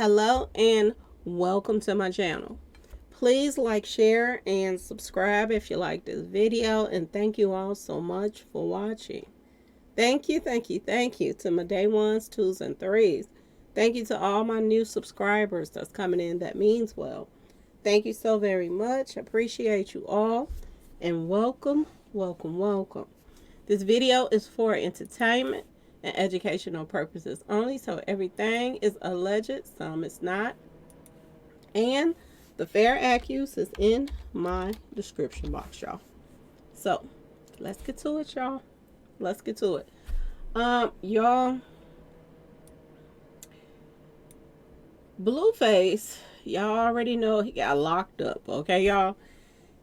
Hello and welcome to my channel. Please like, share, and subscribe if you like this video, and thank you all so much for watching. Thank you to my day ones, twos, and threes. Thank you to all my new subscribers that's coming in. That means well. Thank you so very much. Appreciate you all, and welcome. This video is for entertainment and educational purposes only, so everything is alleged, some is not, and the fair accuse is in my description box, y'all. So let's get to it, y'all. Let's get to it. Y'all, BlueFace, y'all already know he got locked up, okay, y'all?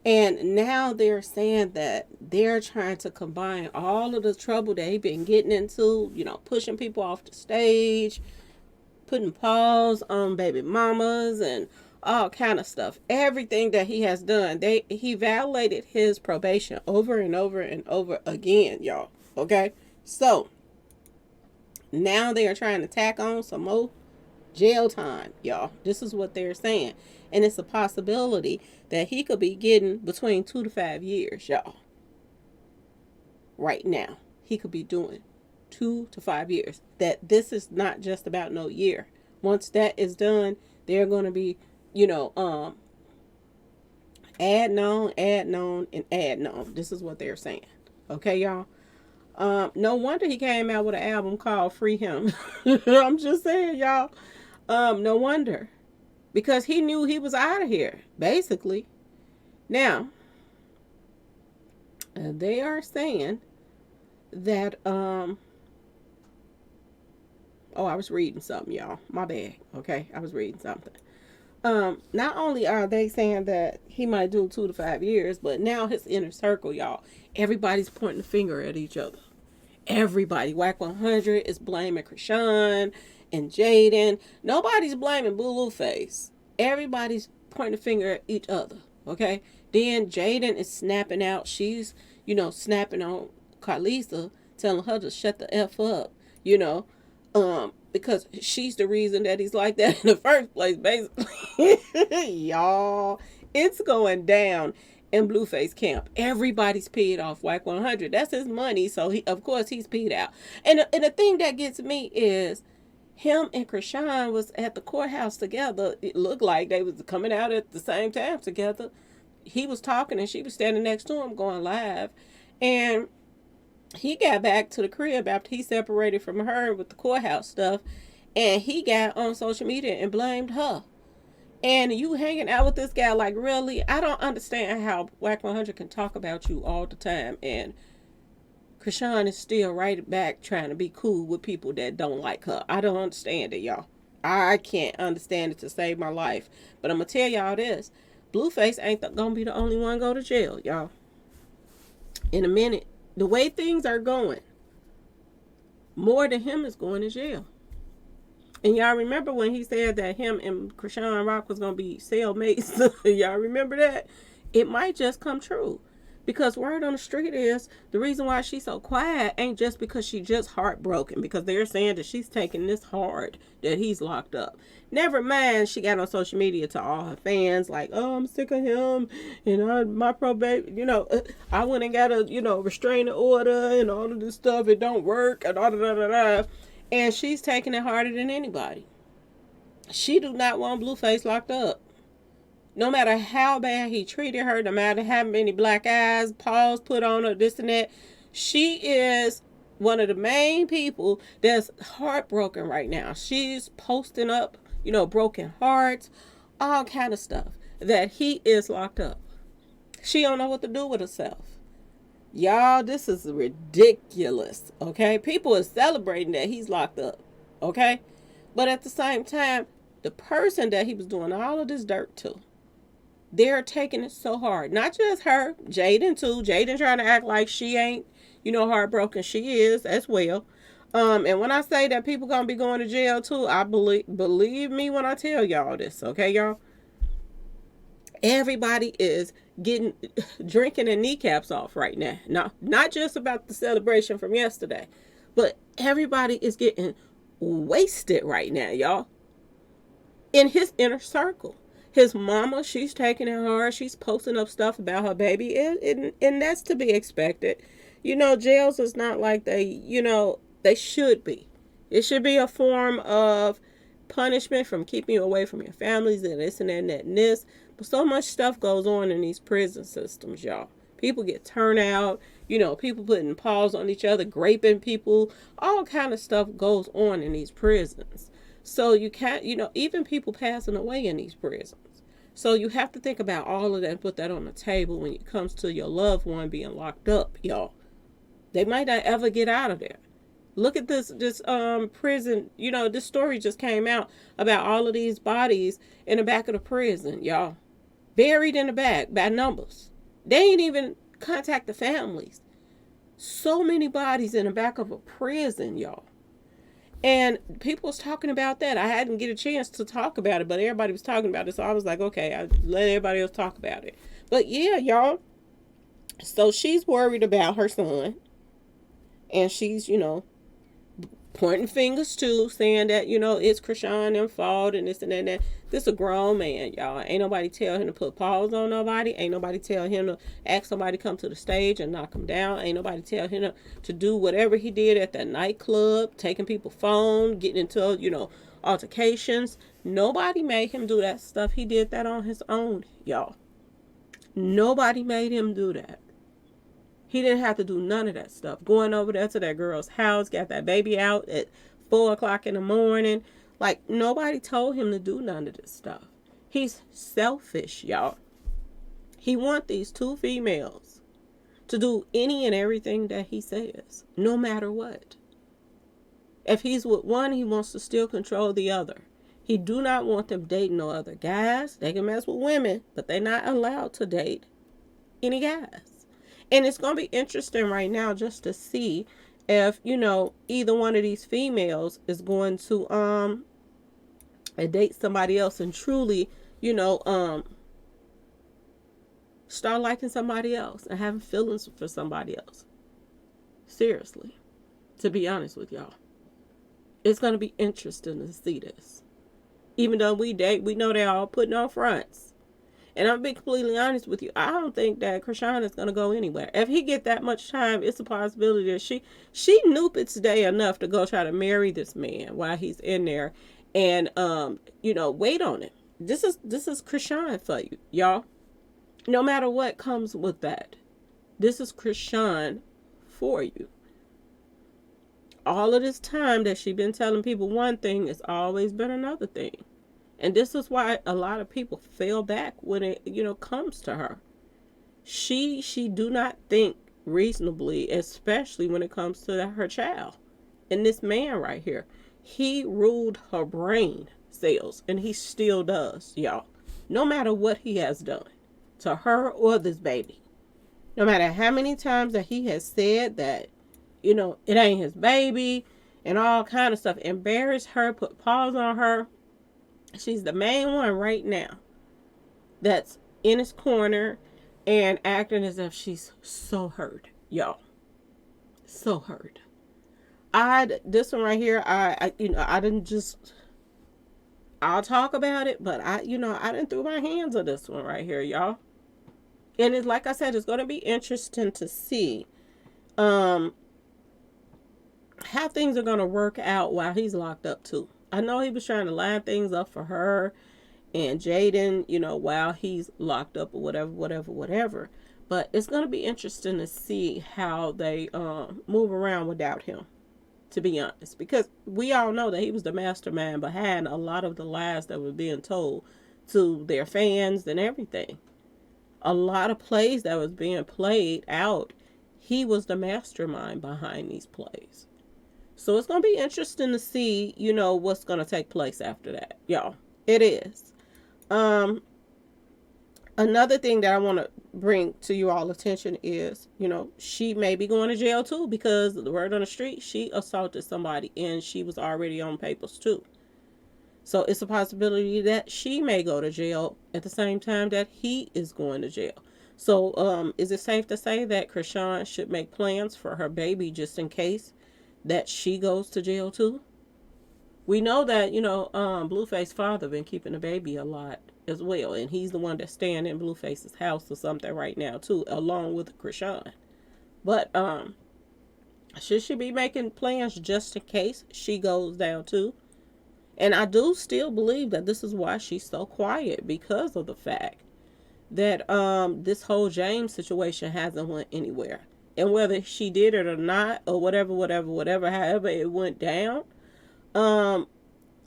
And now they're saying that they're trying to combine all of the trouble that he been getting into, pushing people off the stage, putting paws on baby mamas and all kind of stuff. Everything that he has done, he violated his probation over and over and over again, y'all. Okay? So now they are trying to tack on some more jail time, y'all. This is what they're saying. And it's a possibility that he could be getting between 2 to 5 years, y'all. Right now, he could be doing 2 to 5 years. That this is not just about no year. Once that is done, they're going to be, adding on, and adding on. This is what they're saying. Okay, y'all? No wonder he came out with an album called Free Him. I'm just saying, y'all. No wonder. Because he knew he was out of here, basically. Now, they are saying that, oh, I was reading something, y'all. My bad. Okay, I was reading something. Not only are they saying that he might do 2 to 5 years, but now his inner circle, y'all, everybody's pointing the finger at each other. Everybody. Whack 100 is blaming Chrisean and Jaden. Nobody's blaming BlueFace. Everybody's pointing the finger at each other. Okay? Then Jaden is snapping out. She's, snapping on Carlisa, telling her to shut the F up, because she's the reason that he's like that in the first place, basically. Y'all, it's going down in BlueFace camp. Everybody's peed off Whack 100. That's his money, so of course he's peed out. And the thing that gets me is him and Chrisean was at the courthouse together. It looked like they was coming out at the same time together. He was talking and she was standing next to him going live. And he got back to the crib after he separated from her with the courthouse stuff. And he got on social media and blamed her. And you hanging out with this guy, like, really? I don't understand how Whack 100 can talk about you all the time. And Chrisean is still right back trying to be cool with people that don't like her. I don't understand it, y'all. I can't understand it to save my life. But I'm going to tell y'all this. BlueFace ain't going to be the only one go to jail, y'all. In a minute, the way things are going, more than him is going to jail. And y'all remember when he said that him and Chrisean Rock was going to be cellmates? Y'all remember that? It might just come true. Because word on the street is the reason why she's so quiet ain't just because she's just heartbroken. Because they're saying that she's taking this hard that he's locked up. Never mind, she got on social media to all her fans like, oh, I'm sick of him. And my probate, I went and got a, restraining order and all of this stuff. It don't work and all da. And she's taking it harder than anybody. She do not want BlueFace locked up. No matter how bad he treated her, no matter how many black eyes, paws put on her, this and that, she is one of the main people that's heartbroken right now. She's posting up, broken hearts, all kind of stuff, that he is locked up. She don't know what to do with herself. Y'all, this is ridiculous, okay? People are celebrating that he's locked up, okay? But at the same time, the person that he was doing all of this dirt to, they're taking it so hard. Not just her, Jaden too. Jaden trying to act like she ain't, heartbroken. She is as well. And when I say that people gonna be going to jail too, I believe me when I tell y'all this, okay, y'all? Everybody is drinking their kneecaps off right now. Not just about the celebration from yesterday, but everybody is getting wasted right now, y'all. in his inner circle. His mama, she's taking it hard. She's posting up stuff about her baby, and that's to be expected. Jails is not like they should be. It should be a form of punishment from keeping you away from your families and this and that and that and this. But so much stuff goes on in these prison systems, y'all. People get turned out, people putting paws on each other, raping people, all kind of stuff goes on in these prisons. So you can't, even people passing away in these prisons. So you have to think about all of that and put that on the table when it comes to your loved one being locked up, y'all. They might not ever get out of there. Look at this prison, this story just came out about all of these bodies in the back of the prison, y'all. Buried in the back by numbers. They ain't even contact the families. So many bodies in the back of a prison, y'all. And people was talking about that. I hadn't get a chance to talk about it, but everybody was talking about it. So I was like, okay, I let everybody else talk about it. But yeah, y'all. So she's worried about her son. And she's, pointing fingers too, saying that, it's Chrisean and fault and this and that and that. This a grown man, y'all. Ain't nobody tell him to put paws on nobody. Ain't nobody tell him to ask somebody to come to the stage and knock him down. Ain't nobody tell him to do whatever he did at that nightclub, taking people's phone, getting into, altercations. Nobody made him do that stuff. He did that on his own, y'all. Nobody made him do that. He didn't have to do none of that stuff. Going over there to that girl's house, got that baby out at 4 o'clock in the morning. Like, nobody told him to do none of this stuff. He's selfish, y'all. He wants these 2 females to do any and everything that he says, no matter what. If he's with one, he wants to still control the other. He do not want them dating no other guys. They can mess with women, but they're not allowed to date any guys. And it's going to be interesting right now just to see if, either one of these females is going to date somebody else and truly, start liking somebody else and having feelings for somebody else. Seriously, to be honest with y'all. It's going to be interesting to see this. Even though we date, we know they're all putting on fronts. And I'm being completely honest with you. I don't think that Chrisean is going to go anywhere. If he get that much time, it's a possibility that she knew it's day enough to go try to marry this man while he's in there, and wait on him. This is Chrisean for you, y'all. No matter what comes with that, this is Chrisean for you. All of this time that she been telling people one thing, it's always been another thing. And this is why a lot of people fell back when it, comes to her. She do not think reasonably, especially when it comes to her child. And this man right here, he ruled her brain cells, and he still does, y'all. No matter what he has done to her or this baby. No matter how many times that he has said that, it ain't his baby and all kind of stuff. Embarrass her, put paws on her. She's the main one right now that's in his corner and acting as if she's so hurt, y'all. So hurt. This one right here, I didn't just, I'll talk about it, but I didn't throw my hands on this one right here, y'all. And it's like I said, it's going to be interesting to see how things are going to work out while he's locked up too. I know he was trying to line things up for her and Jaden, while he's locked up or whatever. But it's going to be interesting to see how they move around without him, to be honest. Because we all know that he was the mastermind behind a lot of the lies that were being told to their fans and everything. A lot of plays that was being played out, he was the mastermind behind these plays. So it's going to be interesting to see, what's going to take place after that, y'all. It is. Another thing that I want to bring to you all attention is, she may be going to jail too, because the word on the street, she assaulted somebody and she was already on papers too. So it's a possibility that she may go to jail at the same time that he is going to jail. So is it safe to say that Chrisean should make plans for her baby just in case that she goes to jail too? We know that, Blueface's father been keeping the baby a lot as well. And he's the one that's staying in Blueface's house or something right now, too, along with Chrisean. But should she be making plans just in case she goes down too? And I do still believe that this is why she's so quiet, because of the fact that this whole James situation hasn't went anywhere. And whether she did it or not, or whatever, however it went down, um,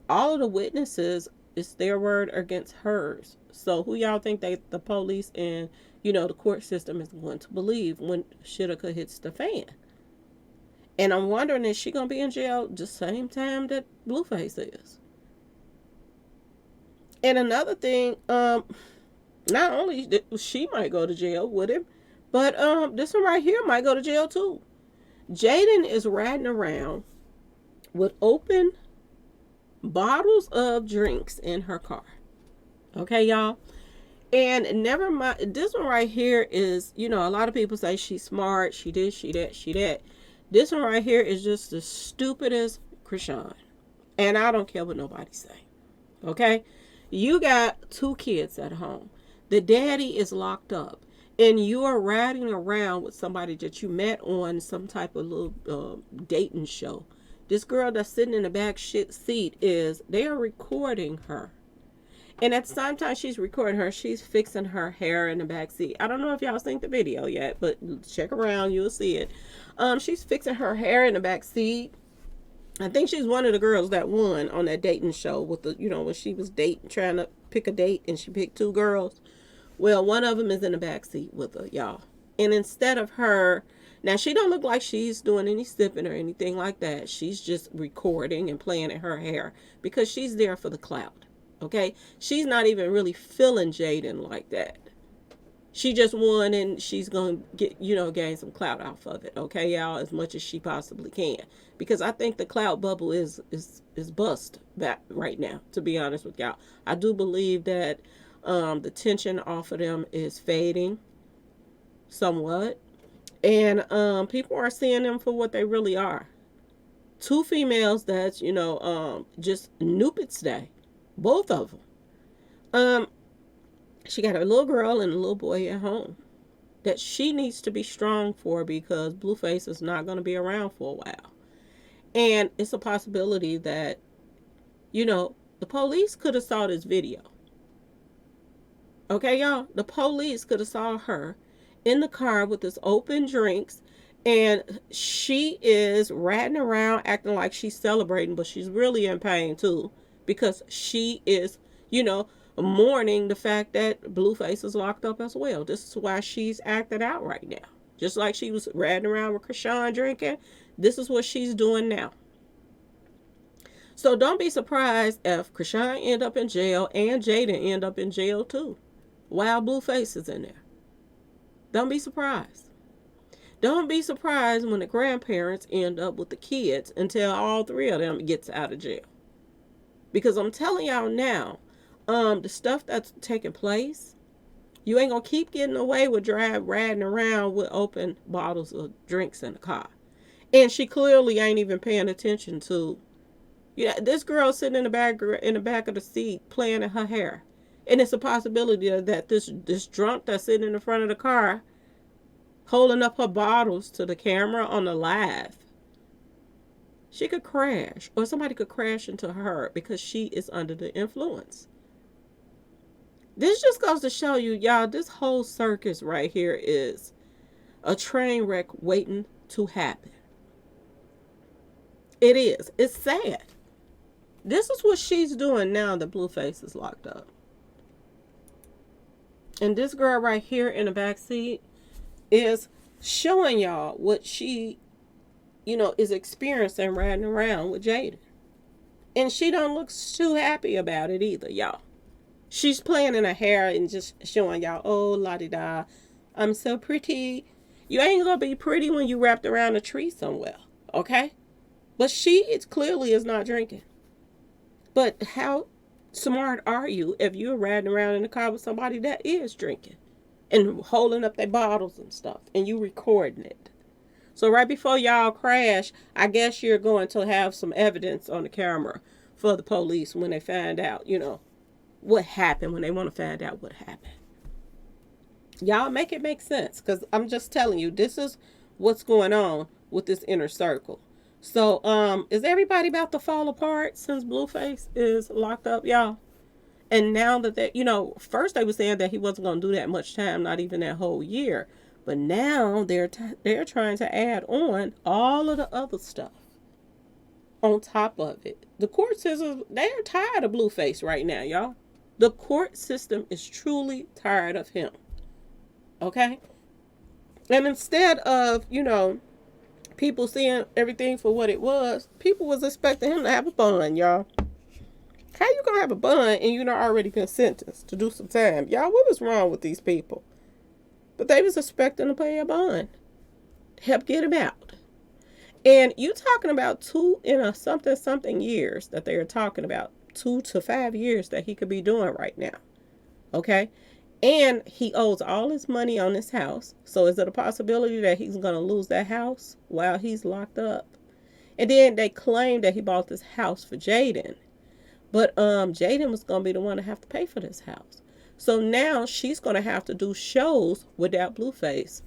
all of the witnesses, it's their word against hers. So who y'all think the police and the court system is going to believe when Shitka hits the fan? And I'm wondering, is she gonna be in jail the same time that Blueface is? And another thing, not only she might go to jail with him, but this one right here might go to jail too. Jaden is riding around with open bottles of drinks in her car. Okay, y'all? And never mind, this one right here is, a lot of people say she's smart, she this, she that, she that. This one right here is just the stupidest Chrisean. And I don't care what nobody say. Okay? You got 2 kids at home. The daddy is locked up. And you are riding around with somebody that you met on some type of little dating show. This girl that's sitting in the back seat they are recording her. And at the same time she's recording her, she's fixing her hair in the back seat. I don't know if y'all seen the video yet, but check around, you'll see it. She's fixing her hair in the back seat. I think she's one of the girls that won on that dating show with the, when she was trying to pick a date and she picked 2 girls. Well, one of them is in the back seat with her, y'all. And instead of her, now she don't look like she's doing any sipping or anything like that. She's just recording and playing in her hair because she's there for the clout. Okay, she's not even really feeling Jaden like that. She just won and she's going to get, gain some clout off of it. Okay, y'all, as much as she possibly can. Because I think the clout bubble is bust back right now, to be honest with y'all. I do believe that the tension off of them is fading somewhat. And people are seeing them for what they really are. 2 females that's, just Nupit's Day. Both of them. She got a little girl and a little boy at home that she needs to be strong for, because Blueface is not going to be around for a while. And it's a possibility that, the police could have saw this video. Okay, y'all? The police could have saw her in the car with this open drinks, and she is riding around acting like she's celebrating, but she's really in pain too. Because she is, mourning the fact that Blueface is locked up as well. This is why she's acted out right now. Just like she was riding around with Chrisean drinking, this is what she's doing now. So don't be surprised if Chrisean end up in jail and Jaden end up in jail too, while Blueface is in there. Don't be surprised. Don't be surprised when the grandparents end up with the kids until all 3 of them gets out of jail. Because I'm telling y'all now, the stuff that's taking place, you ain't gonna keep getting away with riding around with open bottles of drinks in the car. And she clearly ain't even paying attention to, this girl sitting in the back of the seat playing in her hair. And it's a possibility that this drunk that's sitting in the front of the car holding up her bottles to the camera on the live, she could crash, or somebody could crash into her because she is under the influence. This just goes to show you, y'all, this whole circus right here is a train wreck waiting to happen. It is. It's sad. This is what she's doing now that Blueface is locked up. And this girl right here in the back seat is showing y'all what she is experiencing riding around with Jaden. And she don't look too happy about it either, y'all. She's playing in her hair and just showing y'all, oh, la-di-da, I'm so pretty. You ain't gonna be pretty when you wrapped around a tree somewhere, okay? But she clearly is not drinking. But how smart are you if you're riding around in the car with somebody that is drinking and holding up their bottles and stuff, and you recording it? So right before y'all crash, I guess you're going to have some evidence on the camera for the police when they find out, what happened, when they want to find out what happened. Y'all make it make sense, because I'm just telling you, this is what's going on with this inner circle. So, is everybody about to fall apart since Blueface is locked up, y'all? And now that first they were saying that he wasn't going to do that much time, not even that whole year. But now they're trying to add on all of the other stuff on top of it. The court system, they're tired of Blueface right now, y'all. The court system is truly tired of him. Okay? And instead of, people seeing everything for what it was, people was expecting him to have a bond, y'all. How you gonna have a bond and you not already been sentenced to do some time? Y'all, what was wrong with these people? But they was expecting to pay a bond to help get him out. And you talking about something years that they are talking about. 2 to 5 years that he could be doing right now. Okay? And he owes all his money on this house. So is it a possibility that he's going to lose that house while he's locked up? And then they claim that he bought this house for Jaden. But Jaden was going to be the one to have to pay for this house. So now she's going to have to do shows without Blueface.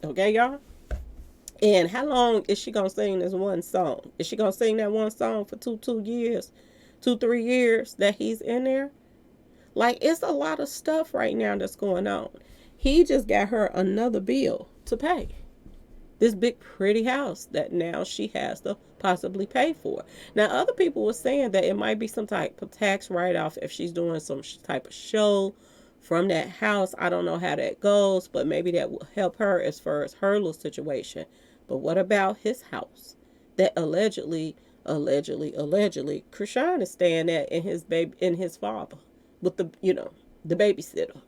Okay, y'all? And how long is she going to sing this one song? Is she going to sing that one song for 3 years that he's in there? Like, it's a lot of stuff right now that's going on. He just got her another bill to pay. This big pretty house that now she has to possibly pay for. Now, other people were saying that it might be some type of tax write-off if she's doing some type of show from that house. I don't know how that goes, but maybe that will help her as far as her little situation. But what about his house that allegedly, Chrisean is staying at in his father with the babysitter.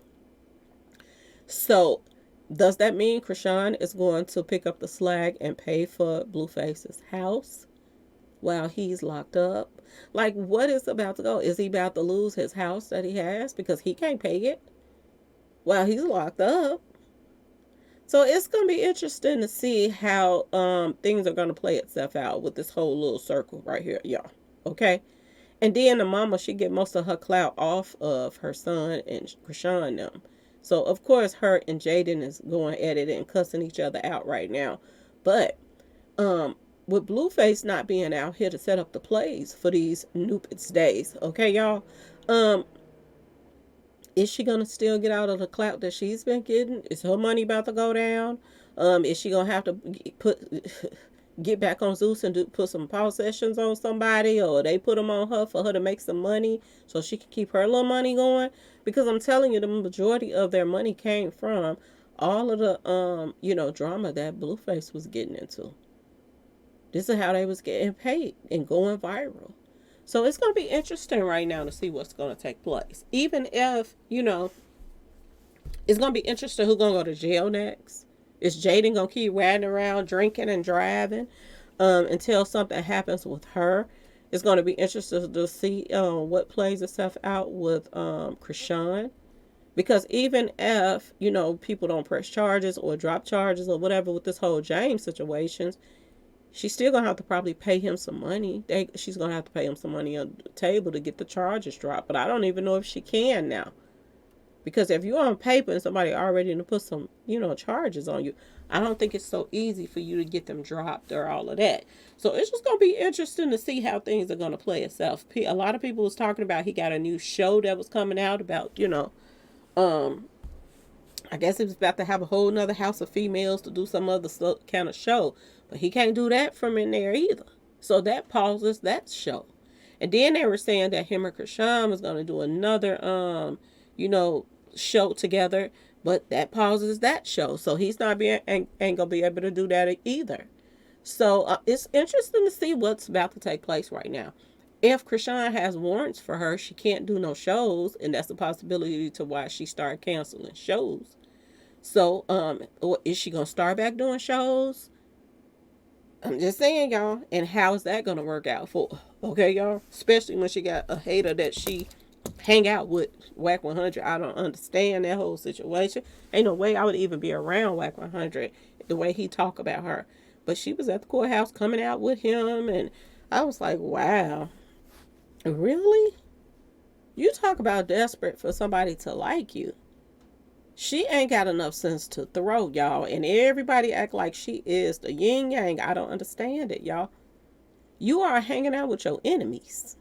So does that mean Chrisean is going to pick up the slack and pay for Blueface's house while he's locked up? Like, what is about to go? Is he about to lose his house that he has because he can't pay it while he's locked up? So it's going to be interesting to see how things are going to play itself out with this whole little circle right here, y'all. Okay? And then the mama, she get most of her clout off of her son and Chrisean them. So, of course, her and Jaden is going at it and cussing each other out right now. But with Blueface not being out here to set up the plays for these Nupits days, okay, y'all? Is she going to still get out of the clout that she's been getting? Is her money about to go down? Is she going to have to get back on Zeus and put some power sessions on somebody, or they put them on her for her to make some money so she can keep her little money going? Because I'm telling you, the majority of their money came from all of the drama that Blueface was getting into. This is how they was getting paid and going viral. So it's going to be interesting right now to see what's going to take place. Even if, it's going to be interesting who's going to go to jail next. Is Jaden going to keep riding around drinking and driving until something happens with her? It's going to be interesting to see what plays itself out with Chrisean. Because even if, people don't press charges or drop charges or whatever with this whole James situation, she's still going to have to probably pay him some money. She's going to have to pay him some money on the table to get the charges dropped. But I don't even know if she can now. Because if you're on paper and somebody already to put some, charges on you, I don't think it's so easy for you to get them dropped or all of that. So it's just going to be interesting to see how things are going to play itself. A lot of people was talking about he got a new show that was coming out about, I guess he was about to have a whole nother house of females to do some other kind of show. But he can't do that from in there either. So that pauses that show. And then they were saying that him and Chrisean was going to do another, show together. But that pauses that show. So he's not ain't going to be able to do that either. So it's interesting to see what's about to take place right now. If Chrisean has warrants for her, she can't do no shows. And that's a possibility to why she started canceling shows. So is she going to start back doing shows? I'm just saying, y'all. And how is that going to work out for her? Okay, y'all? Especially when she got a hater that she hang out with, Whack 100. I don't understand that whole situation. Ain't no way I would even be around Whack 100 the way he talk about her. But she was at the courthouse coming out with him. And I was like, wow. Really? You talk about desperate for somebody to like you. She ain't got enough sense to throw, y'all. And everybody act like she is the yin yang. I don't understand it, y'all. You are hanging out with your enemies.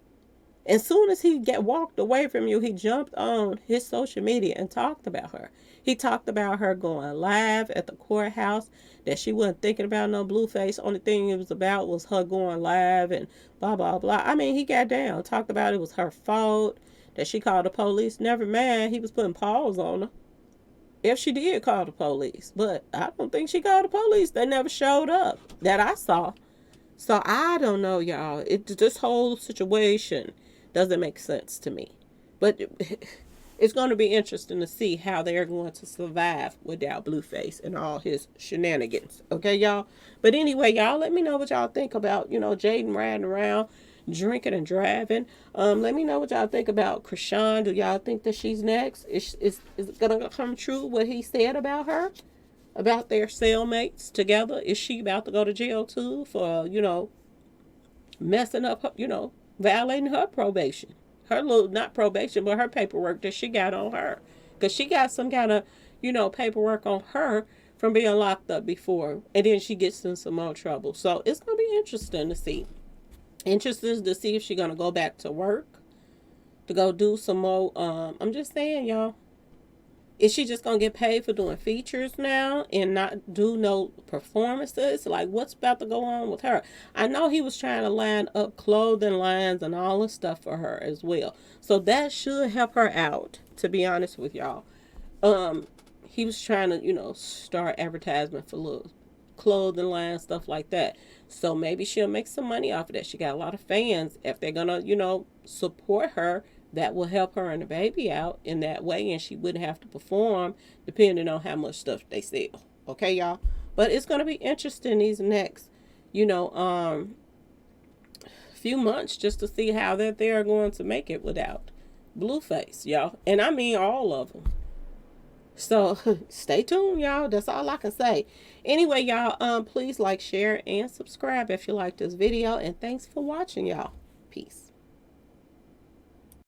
As soon as he get walked away from you, he jumped on his social media and talked about her. He talked about her going live at the courthouse, that she wasn't thinking about no BlueFace. Only thing it was about was her going live and blah blah blah. I mean, he got down, talked about it was her fault, that she called the police. Never mind, he was putting paws on her if she did call the police. But I don't think she called the police. They never showed up that I saw. So I don't know, y'all. This whole situation doesn't make sense to me. But it's going to be interesting to see how they're going to survive without BlueFace and all his shenanigans. Okay, y'all? But anyway, y'all, let me know what y'all think about, Jaden riding around, drinking and driving. Let me know what y'all think about Chrisean. Do y'all think that she's next? Is it going to come true what he said about her? About their cellmates together? Is she about to go to jail too for, messing up her, violating her probation? Her little, not probation, but her paperwork that she got on her. Because she got some kind of, paperwork on her from being locked up before. And then she gets in some more trouble. So it's going to be interesting to see. Interested to see if she's going to go back to work. To go do some more. I'm just saying, y'all. Is she just gonna get paid for doing features now and not do no performances? Like, what's about to go on with her? I know he was trying to line up clothing lines and all this stuff for her as well, so that should help her out, to be honest with y'all. He was trying to start advertisement for little clothing line, stuff like that, so maybe she'll make some money off of that. She got a lot of fans. If they're gonna support her, that will help her and the baby out in that way, and she wouldn't have to perform depending on how much stuff they sell. Okay, y'all? But it's going to be interesting these next, you know, few months just to see how that they're going to make it without BlueFace, y'all. And I mean all of them. So stay tuned, y'all. That's all I can say. Anyway, y'all, please like, share, and subscribe if you like this video. And thanks for watching, y'all. Peace.